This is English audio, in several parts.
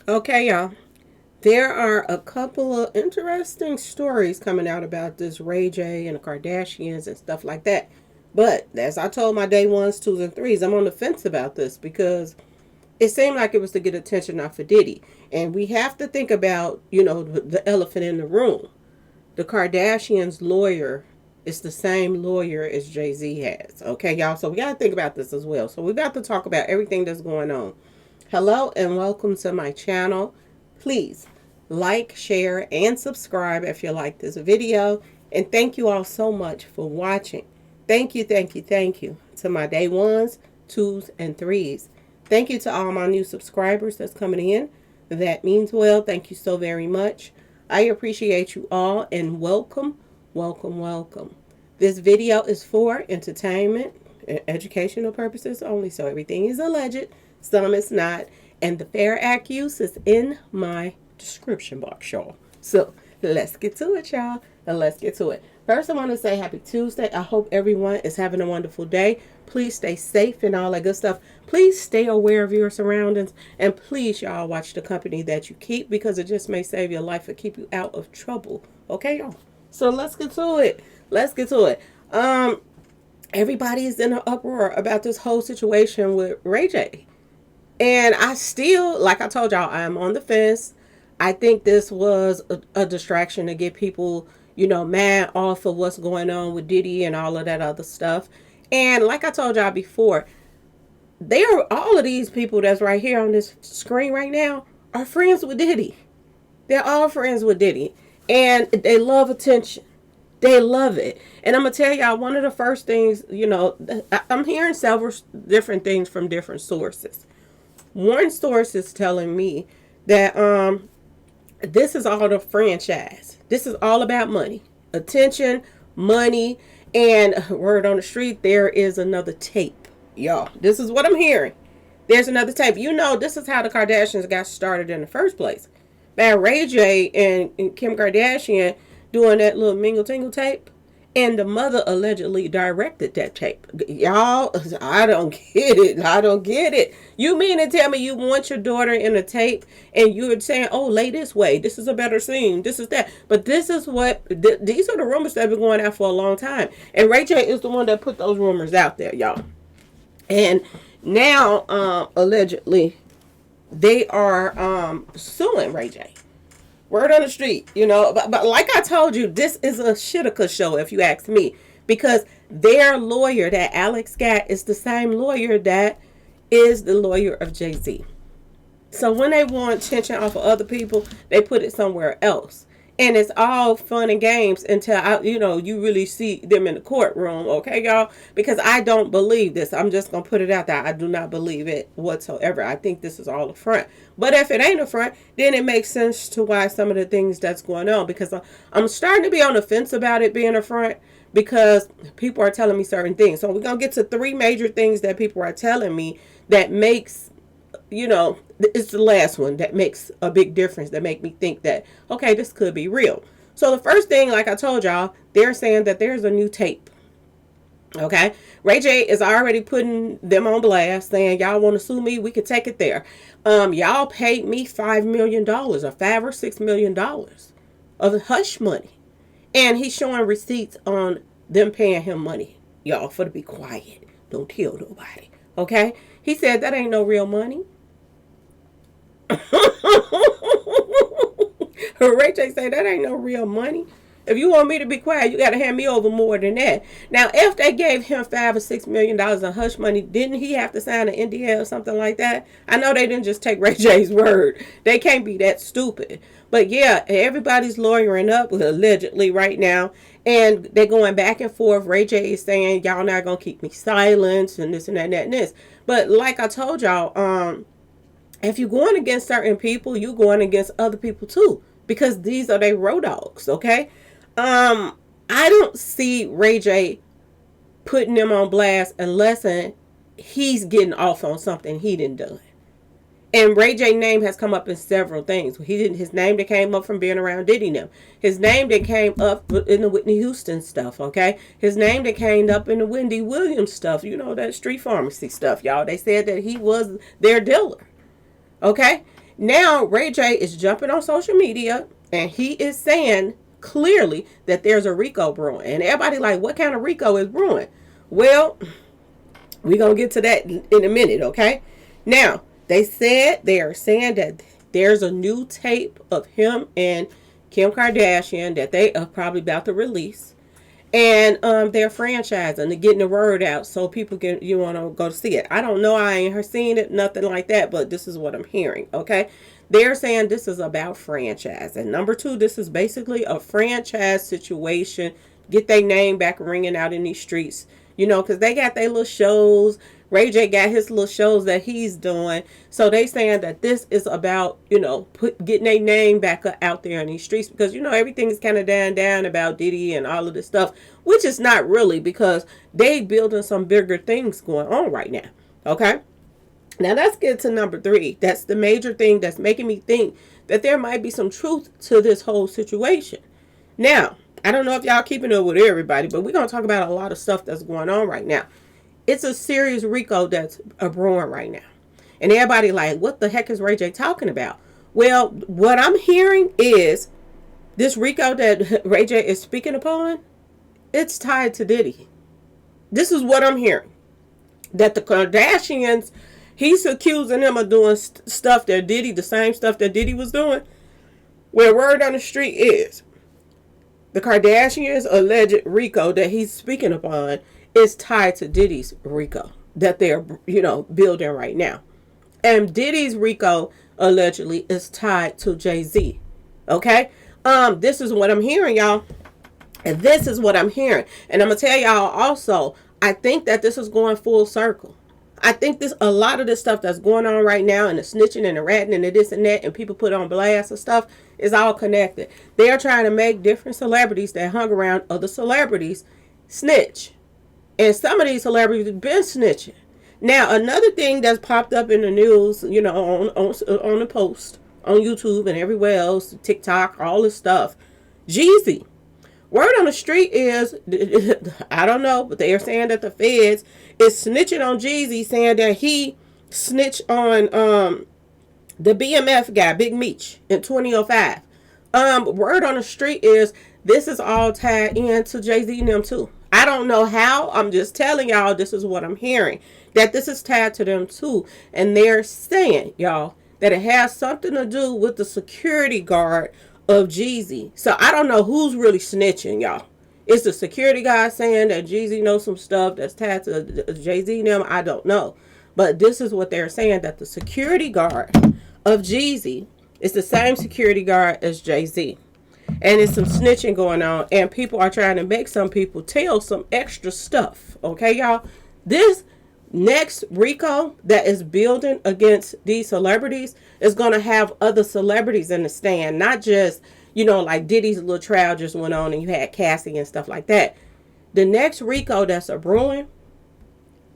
Okay, y'all. There are a couple of interesting stories coming out about this Ray J and the Kardashians and stuff like that. But as I told my day ones, twos, and threes, I'm on the fence about this because it seemed like it was to get attention off of Diddy. And we have to think about, the elephant in the room. The Kardashians' lawyer is the same lawyer as Jay Z has. Okay, y'all. So we got to think about this as well. So we got to talk about everything that's going on. Hello and welcome to my channel. Please like, share, and subscribe if you like this video. And thank you all so much for watching. Thank you, thank you, thank you to my day ones, twos, and threes. Thank you to all my new subscribers that's coming in. That means well. Thank you so very much. I appreciate you all and welcome, welcome, welcome. This video is for entertainment and educational purposes only, so everything is alleged, some is not, and the fair act use is in my description box, y'all. So let's get to it, y'all. And let's get to it. First, I want to say happy Tuesday. I hope everyone is having a wonderful day. Please stay safe and all that good stuff. Please stay aware of your surroundings. And please, y'all, watch the company that you keep because it just may save your life or keep you out of trouble. Okay, y'all? So let's get to it. Let's get to it. Everybody is in an uproar about this whole situation with Ray J. And I still, like I told y'all, I'm on the fence. I think this was a distraction to get people, mad off of what's going on with Diddy and all of that other stuff. And like I told y'all before, all of these people that's right here on this screen right now are friends with Diddy. They're all friends with Diddy. And they love attention. They love it. And I'm going to tell y'all, one of the first things, I'm hearing several different things from different sources. One source is telling me that this is all the franchise. This is all about money, attention, money, and word on the street, there is another tape. Y'all, this is what I'm hearing. There's another tape. This is how the Kardashians got started in the first place. By Ray J and Kim Kardashian doing that little mingle tingle tape. And the mother allegedly directed that tape. Y'all, I don't get it. I don't get it. You mean to tell me you want your daughter in a tape and you're saying, oh, lay this way. This is a better scene. This is that. But this is these are the rumors that have been going out for a long time. And Ray J is the one that put those rumors out there, y'all. And now, allegedly, they are suing Ray J. Word on the street, but like I told you, this is a shitica show, if you ask me, because their lawyer, that Alex got, is the same lawyer that is the lawyer of Jay-Z. So when they want attention off of other people, they put it somewhere else. And it's all fun and games until, you really see them in the courtroom, okay, y'all? Because I don't believe this. I'm just going to put it out there. I do not believe it whatsoever. I think this is all a front. But if it ain't a front, then it makes sense to why some of the things that's going on. Because I'm starting to be on the fence about it being a front because people are telling me certain things. So we're going to get to 3 major things that people are telling me that makes, it's the last one that makes a big difference, that make me think that, okay, this could be real. So the first thing, like I told y'all, they're saying that there's a new tape. Okay, Ray J is already putting them on blast, saying y'all want to sue me, we could take it there. Y'all paid me $5 million or $5 or $6 million of hush money, and he's showing receipts on them paying him money, y'all, for to be quiet, don't kill nobody. Okay, he said that ain't no real money. Ray J say that ain't no real money. If you want me to be quiet, you got to hand me over more than that. Now, if they gave him $5 or $6 million in hush money, didn't he have to sign an NDA or something like that? I know they didn't just take Ray J's word. They can't be that stupid. But yeah, everybody's lawyering up allegedly right now, and they're going back and forth. Ray J is saying y'all not gonna keep me silent and this and that and that and this. But like I told y'all, if you're going against certain people, you're going against other people too, because these are their road dogs, okay? I don't see Ray J putting them on blast unless he's getting off on something he didn't do. And Ray J name has come up in several things. His name that came up from being around Diddy now. His name that came up in the Whitney Houston stuff, okay? His name that came up in the Wendy Williams stuff, that street pharmacy stuff, y'all. They said that he was their dealer, okay? Now, Ray J is jumping on social media and he is saying clearly that there's a Rico brewing. And everybody like, what kind of Rico is brewing? Well, we're going to get to that in a minute, okay? Now, they are saying that there's a new tape of him and Kim Kardashian that they are probably about to release. And they're franchising, they're getting the word out so people can, you want to go see it. I don't know, I ain't seen it, nothing like that, but this is what I'm hearing, okay? They're saying this is about franchise. And number two, this is basically a franchise situation. Get their name back ringing out in these streets, you know, because they got their little shows. Ray J got his little shows that he's doing. So they saying that this is about, you know, getting their name back out there in these streets. Because, you know, everything is kind of down about Diddy and all of this stuff. Which is not really, because they building some bigger things going on right now. Okay? Now let's get to number three. That's the major thing that's making me think that there might be some truth to this whole situation. Now, I don't know if y'all keeping up with everybody, but we're going to talk about a lot of stuff that's going on right now. It's a serious Rico that's brewing right now. And everybody like, what the heck is Ray J talking about? Well, what I'm hearing is this Rico that Ray J is speaking upon, it's tied to Diddy. This is what I'm hearing. That the Kardashians, he's accusing them of doing stuff that Diddy, the same stuff that Diddy was doing. Well, word on the street is the Kardashians' alleged Rico that he's speaking upon is tied to Diddy's Rico that they're, you know, building right now. And Diddy's Rico allegedly is tied to Jay-Z. Okay? This is what I'm hearing, y'all. And this is what I'm hearing. And I'm going to tell y'all also, I think that this is going full circle. I think a lot of this stuff that's going on right now, and the snitching and the ratting and the this and that, and people put on blast and stuff, is all connected. They are trying to make different celebrities that hung around other celebrities snitch. And some of these celebrities have been snitching. Now, another thing that's popped up in the news, you know, on the post, on YouTube and everywhere else, TikTok, all this stuff, Jeezy. Word on the street is, I don't know, but they are saying that the feds is snitching on Jeezy, saying that he snitched on the BMF guy, Big Meech, in 2005. Word on the street is this is all tied into Jay-Z and them too. I don't know how. I'm just telling y'all this is what I'm hearing. That this is tied to them too. And they're saying, y'all, that it has something to do with the security guard of Jeezy. So I don't know who's really snitching, y'all. Is the security guy saying that Jeezy knows some stuff that's tied to Jay-Z and them? I don't know. But this is what they're saying, that the security guard of Jeezy is the same security guard as Jay-Z. And it's some snitching going on. And people are trying to make some people tell some extra stuff. Okay, y'all? This next Rico that is building against these celebrities is going to have other celebrities in the stand. Not just, you know, like Diddy's little trial just went on and you had Cassie and stuff like that. The next Rico that's a brewing,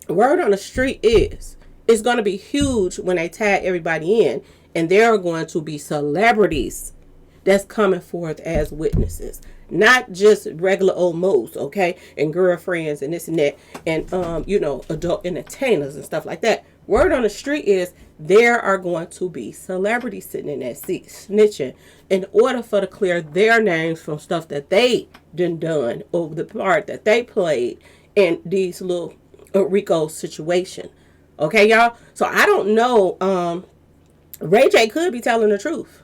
word on the street is, it's going to be huge when they tag everybody in. And there are going to be celebrities that's coming forth as witnesses. Not just regular old moes, okay? And girlfriends and this and that. And, you know, adult entertainers and stuff like that. Word on the street is there are going to be celebrities sitting in that seat snitching in order for to clear their names from stuff that they done or the part that they played in these little Rico situation. Okay, y'all? So I don't know. Ray J could be telling the truth.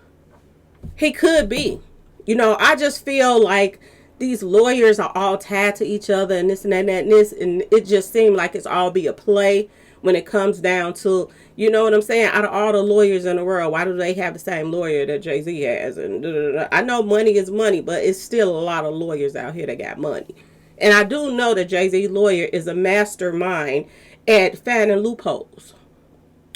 He could be. You know, I just feel like these lawyers are all tied to each other and this and that and that and this. And it just seemed like it's all be a play when it comes down to, you know what I'm saying? Out of all the lawyers in the world, why do they have the same lawyer that Jay-Z has? And I know money is money, but it's still a lot of lawyers out here that got money. And I do know that Jay-Z's lawyer is a mastermind at finding loopholes.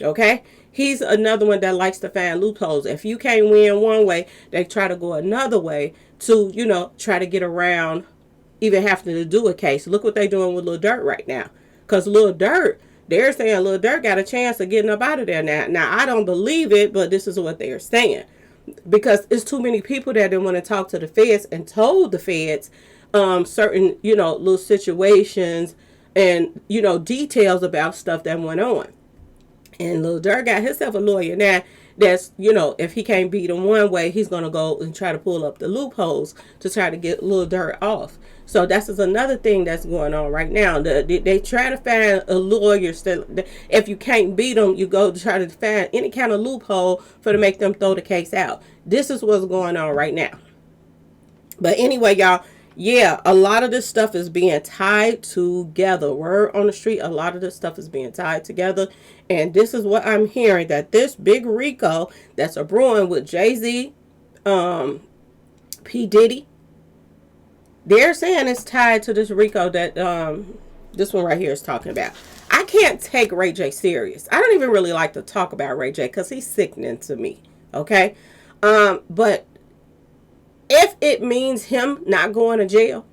Okay? He's another one that likes to find loopholes. If you can't win one way, they try to go another way to, you know, try to get around even having to do a case. Look what they're doing with Lil Durk right now. Because Lil Durk, they're saying Lil Durk got a chance of getting up out of there now. Now, I don't believe it, but this is what they're saying. Because it's too many people that didn't want to talk to the feds and told the feds certain, you know, little situations and, you know, details about stuff that went on. And Lil Durk got himself a lawyer now that's, you know, if he can't beat him one way, he's going to go and try to pull up the loopholes to try to get Lil Durk off. So that's is another thing that's going on right now. They try to find a lawyer. If you can't beat them, you go to try to find any kind of loophole for to make them throw the case out. This is what's going on right now. But anyway, y'all, yeah, a lot of this stuff is being tied together. Word on the street, a lot of this stuff is being tied together. And this is what I'm hearing, that this big Rico that's a brewing with Jay-Z, P Diddy, they're saying it's tied to this Rico that this one right here is talking about. I can't take Ray J serious. I don't even really like to talk about Ray J because he's sickening to me. Okay? But if it means him not going to jail,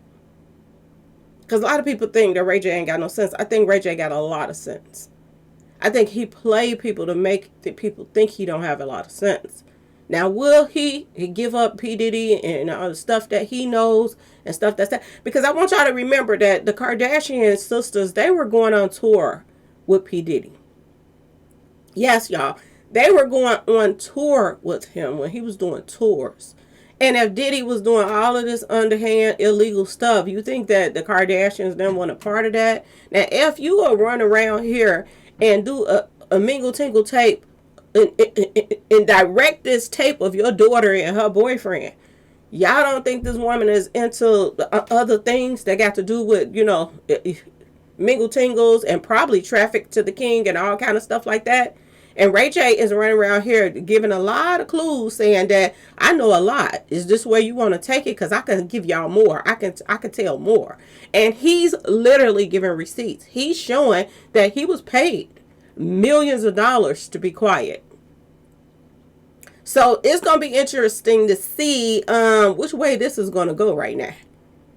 because a lot of people think that Ray J ain't got no sense. I think Ray J got a lot of sense. I think he played people to make the people think he don't have a lot of sense. Now, will he give up P Diddy and all the stuff that he knows and stuff that's that? Because I want y'all to remember that the Kardashian sisters, they were going on tour with P Diddy. Yes, y'all. They were going on tour with him when he was doing tours. And if Diddy was doing all of this underhand illegal stuff, you think that the Kardashians didn't want a part of that? Now, if you will run around here and do a mingle tingle tape and direct this tape of your daughter and her boyfriend, y'all don't think this woman is into other things that got to do with, you know, mingle tingles and probably traffic to the king and all kind of stuff like that? And Ray J is running around here giving a lot of clues, saying that I know a lot. Is this where you want to take it? Because I can give y'all more. I can tell more. And he's literally giving receipts. He's showing that he was paid millions of dollars to be quiet. So it's going to be interesting to see which way this is going to go right now.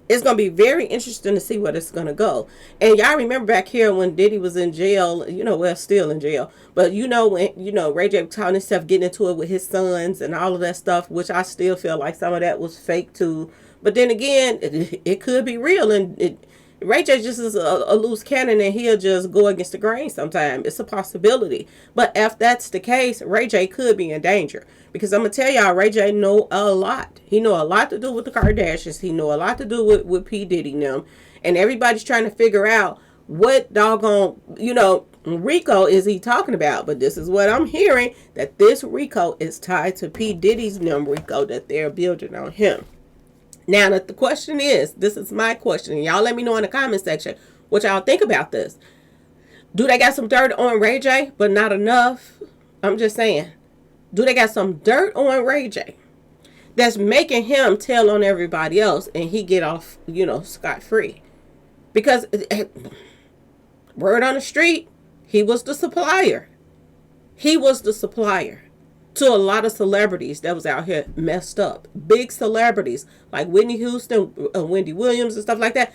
It's going to be very interesting to see where it's going to go. And y'all remember back here when Diddy was in jail, you know, well, still in jail. But you know, when, you know, Ray J was talking himself, getting into it with his sons and all of that stuff, which I still feel like some of that was fake too. But then again, it could be real. And Ray J just is a loose cannon and he'll just go against the grain sometimes. It's a possibility. But if that's the case, Ray J could be in danger. Because I'm going to tell y'all, Ray J know a lot. He know a lot to do with the Kardashians. He know a lot to do with P Diddy and them. And everybody's trying to figure out what doggone, you know, Rico is he talking about. But this is what I'm hearing, that this Rico is tied to P Diddy's Rico that they're building on him. Now, the question is, this is my question. Y'all let me know in the comment section what y'all think about this. Do they got some dirt on Ray J, but not enough? I'm just saying. Do they got some dirt on Ray J that's making him tell on everybody else and he get off, you know, scot-free? Because, word on the street, he was the supplier. He was the supplier to a lot of celebrities that was out here messed up. Big celebrities like Whitney Houston, Wendy Williams and stuff like that.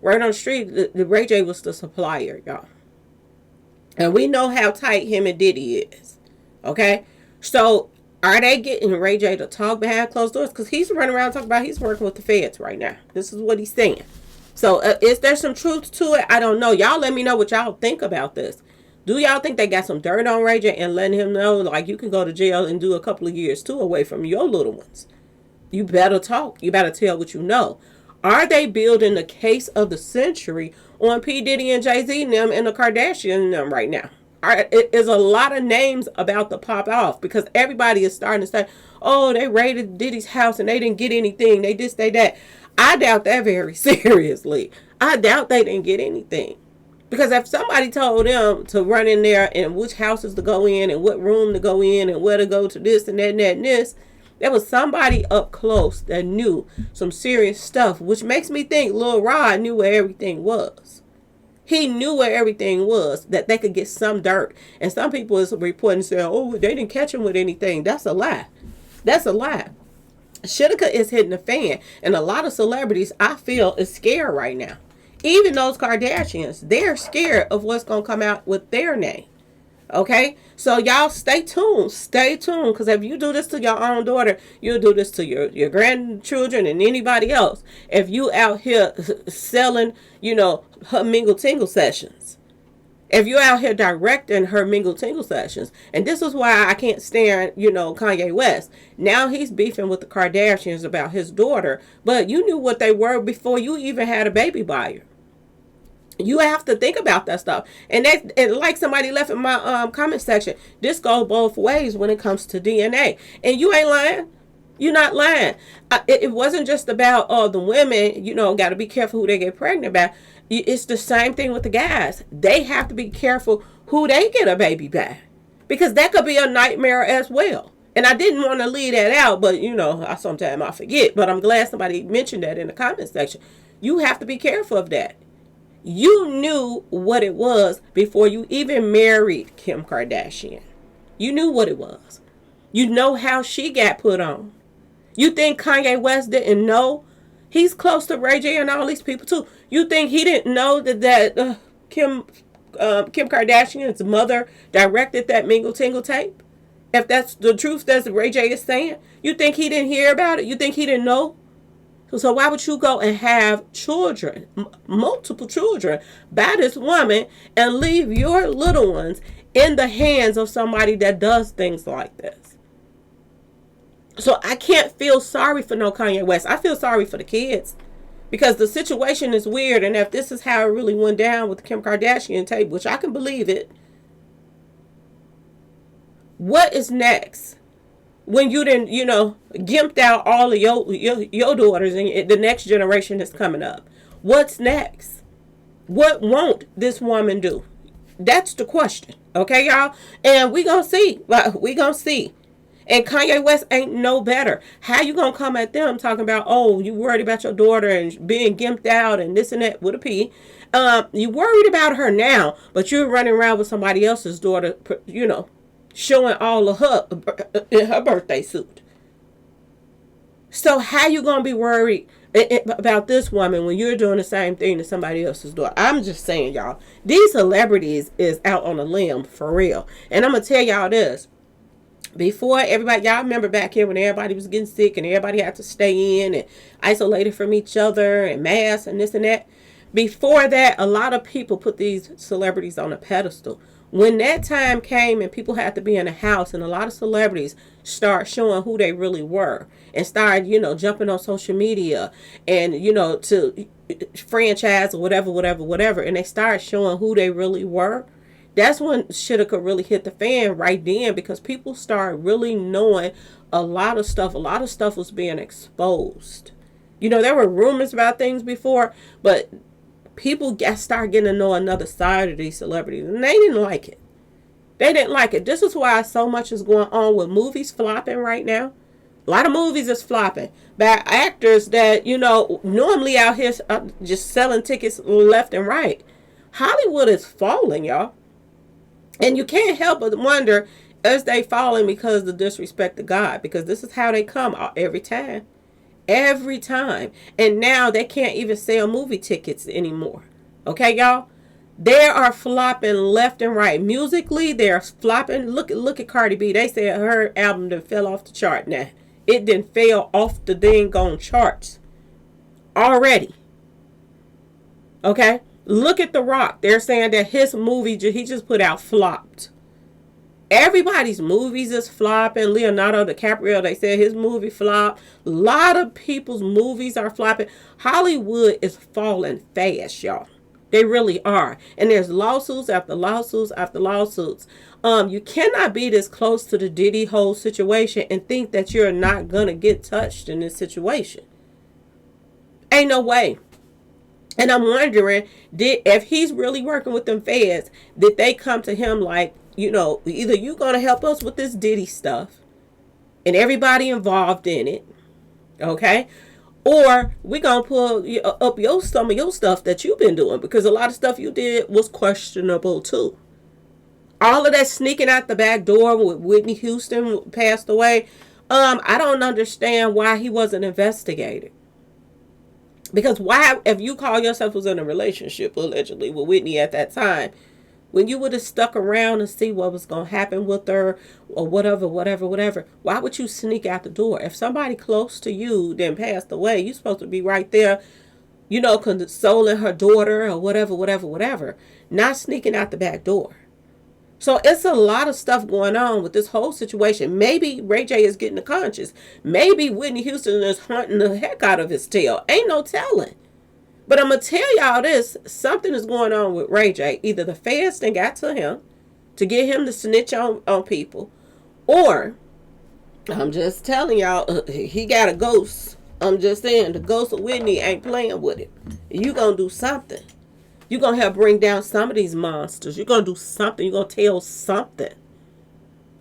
Word on the street, the Ray J was the supplier, y'all. And we know how tight him and Diddy is. Okay? So, are they getting Ray J to talk behind closed doors? Because he's running around talking about he's working with the feds right now. This is what he's saying. So, is there some truth to it? I don't know. Y'all let me know what y'all think about this. Do y'all think they got some dirt on Ray J and letting him know, like, you can go to jail and do a couple of years, too, away from your little ones? You better talk. You better tell what you know. Are they building the case of the century on P Diddy and Jay-Z and them and the Kardashians and them right now? Is a lot of names about to pop off because everybody is starting to say, oh, they raided Diddy's house and they didn't get anything. They this, they that. I doubt that very seriously. I doubt they didn't get anything. Because if somebody told them to run in there and which houses to go in and what room to go in and where to go to this and that and that and this, there was somebody up close that knew some serious stuff, which makes me think Lil Rod knew where everything was. He knew where everything was, that they could get some dirt. And some people is reporting saying, oh, they didn't catch him with anything. That's a lie. That's a lie. Shitika is hitting the fan. And a lot of celebrities, I feel, is scared right now. Even those Kardashians, they're scared of what's going to come out with their name. Okay? So y'all stay tuned. Stay tuned. Because if you do this to your own daughter, you'll do this to your grandchildren and anybody else. If you out here selling, you know, her mingle tingle sessions. If you're out here directing her mingle tingle sessions, and this is why I can't stand, Kanye West. Now he's beefing with the Kardashians about his daughter, but you knew what they were before you even had a baby by her. You have to think about that stuff. And like somebody left in my comment section, this goes both ways when it comes to DNA. And you ain't lying. You're not lying. It wasn't just about the women, got to be careful who they get pregnant by. It's the same thing with the guys. They have to be careful who they get a baby by, because that could be a nightmare as well. And I didn't want to leave that out, but sometimes I forget. But I'm glad somebody mentioned that in the comment section. You have to be careful of that. You knew what it was before you even married Kim Kardashian. You knew what it was. You know how she got put on. You think Kanye West didn't know? He's close to Ray J and all these people too. You think he didn't know that Kim Kardashian's mother directed that Mingle Tingle tape? If that's the truth that Ray J is saying, you think he didn't hear about it? You think he didn't know? So why would you go and have children, multiple children, by this woman and leave your little ones in the hands of somebody that does things like this? So I can't feel sorry for no Kanye West. I feel sorry for the kids, because the situation is weird. And if this is how it really went down with the Kim Kardashian tape, which I can believe it, what is next? When you didn't, gimped out all of your daughters and the next generation that's coming up. What's next? What won't this woman do? That's the question. Okay, y'all? And we gonna see. We gonna see. And Kanye West ain't no better. How you gonna come at them talking about, oh, you worried about your daughter and being gimped out and this and that with a P? You worried about her now, but you're running around with somebody else's daughter, showing all of her in her birthday suit. So how you gonna be worried about this woman when you're doing the same thing to somebody else's daughter? I'm just saying, y'all, these celebrities is out on a limb for real. And I'm gonna tell y'all this. Before everybody, y'all remember back here when everybody was getting sick and everybody had to stay in and isolated from each other and masks and this and that. Before that, a lot of people put these celebrities on a pedestal. When that time came and people had to be in a house, and a lot of celebrities start showing who they really were and started, jumping on social media and, to franchise or whatever. And they started showing who they really were. That's when shit could really hit the fan right then, because people started really knowing a lot of stuff. A lot of stuff was being exposed. There were rumors about things before, but people started getting to know another side of these celebrities, and they didn't like it. They didn't like it. This is why so much is going on with movies flopping right now. A lot of movies is flopping by actors that, normally out here just selling tickets left and right. Hollywood is falling, y'all. And you can't help but wonder, is they falling because of the disrespect to God? Because this is how they come every time. Every time. And now they can't even sell movie tickets anymore. Okay, y'all? They are flopping left and right. Musically, they're flopping. Look at Cardi B. They said her album done fell off the chart now. It didn't fell off the dang on charts already. Okay? Look at The Rock. They're saying that his movie he just put out flopped. Everybody's movies is flopping. Leonardo DiCaprio, they said his movie flopped. A lot of people's movies are flopping. Hollywood is falling fast, y'all. They really are. And there's lawsuits after lawsuits after lawsuits. You cannot be this close to the Diddy whole situation and think that you're not going to get touched in this situation. Ain't no way. And I'm wondering, if he's really working with them feds, did they come to him like, either you're going to help us with this Diddy stuff and everybody involved in it, okay? Or we're going to pull up some of your stuff that you've been doing, because a lot of stuff you did was questionable too. All of that sneaking out the back door with Whitney Houston passed away, I don't understand why he wasn't investigated. Because why, if you call yourself was in a relationship allegedly with Whitney at that time, when you would have stuck around and see what was going to happen with her or whatever, why would you sneak out the door? If somebody close to you then passed away, you're supposed to be right there consoling her daughter or whatever, whatever, whatever. Not sneaking out the back door. So it's a lot of stuff going on with this whole situation. Maybe Ray J is getting the conscious. Maybe Whitney Houston is hunting the heck out of his tail. Ain't no telling. But I'm going to tell y'all this. Something is going on with Ray J. Either the feds then got to him to get him to snitch on people. Or, I'm just telling y'all, he got a ghost. I'm just saying, the ghost of Whitney ain't playing with it. You going to do something. You're going to help bring down some of these monsters. You're going to do something. You're going to tell something.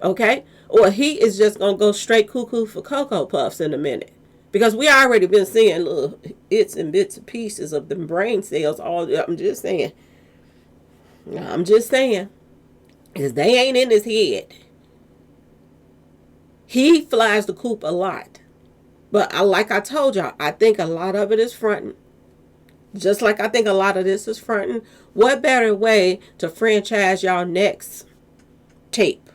Okay? Or he is just going to go straight cuckoo for Cocoa Puffs in a minute. Because we already been seeing little bits and pieces of the brain cells. I'm just saying. Because they ain't in his head. He flies the coop a lot. But like I told y'all, I think a lot of it is fronting. Just like I think a lot of this is fronting. What better way to franchise y'all next tape?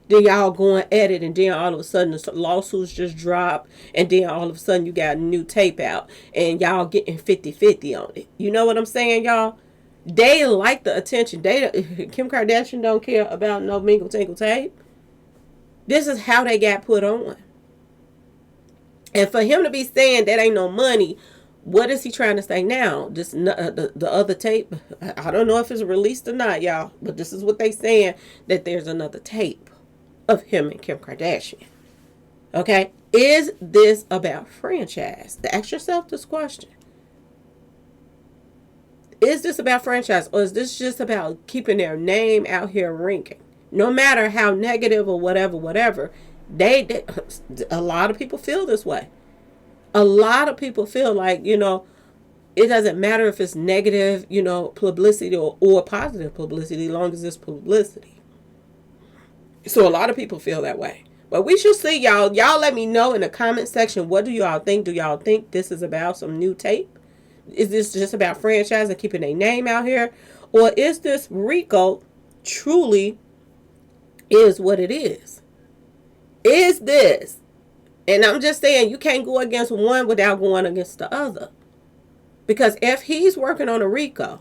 Then y'all going at it, and then all of a sudden the lawsuits just drop, and then all of a sudden you got a new tape out, and y'all getting 50-50 on it. You know what I'm saying, y'all? They like the attention. Kim Kardashian don't care about no mingle tinkle tape. This is how they got put on. And for him to be saying that ain't no money, what is he trying to say now? Just the other tape? I don't know if it's released or not, y'all. But this is what they saying, that there's another tape of him and Kim Kardashian. Okay? Is this about franchise? Ask yourself this question. Is this about franchise, or is this just about keeping their name out here ringing? No matter how negative or whatever, they a lot of people feel this way. A lot of people feel like, it doesn't matter if it's negative, publicity or positive publicity, as long as it's publicity. So a lot of people feel that way. But we should see, y'all. Y'all let me know in the comment section, what do y'all think? Do y'all think this is about some new tape? Is this just about franchise and keeping their name out here? Or is this Rico truly is what it is? Is this? And I'm just saying, you can't go against one without going against the other. Because if he's working on a Rico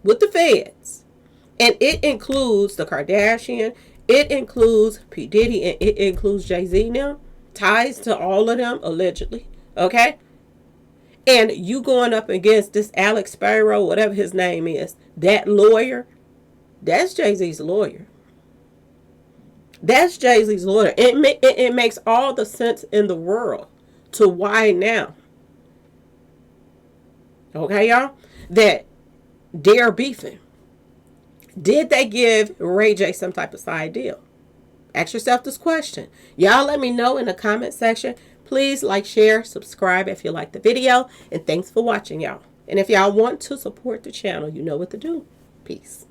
with the feds, and it includes the Kardashian, it includes P Diddy, and it includes Jay-Z now, ties to all of them, allegedly, okay? And you going up against this Alex Sparrow, whatever his name is, that lawyer, that's Jay-Z's lawyer. That's Jay-Z's lawyer. It makes all the sense in the world to why now. Okay, y'all? That they're beefing. Did they give Ray J some type of side deal? Ask yourself this question. Y'all let me know in the comment section. Please like, share, subscribe if you like the video. And thanks for watching, y'all. And if y'all want to support the channel, you know what to do. Peace.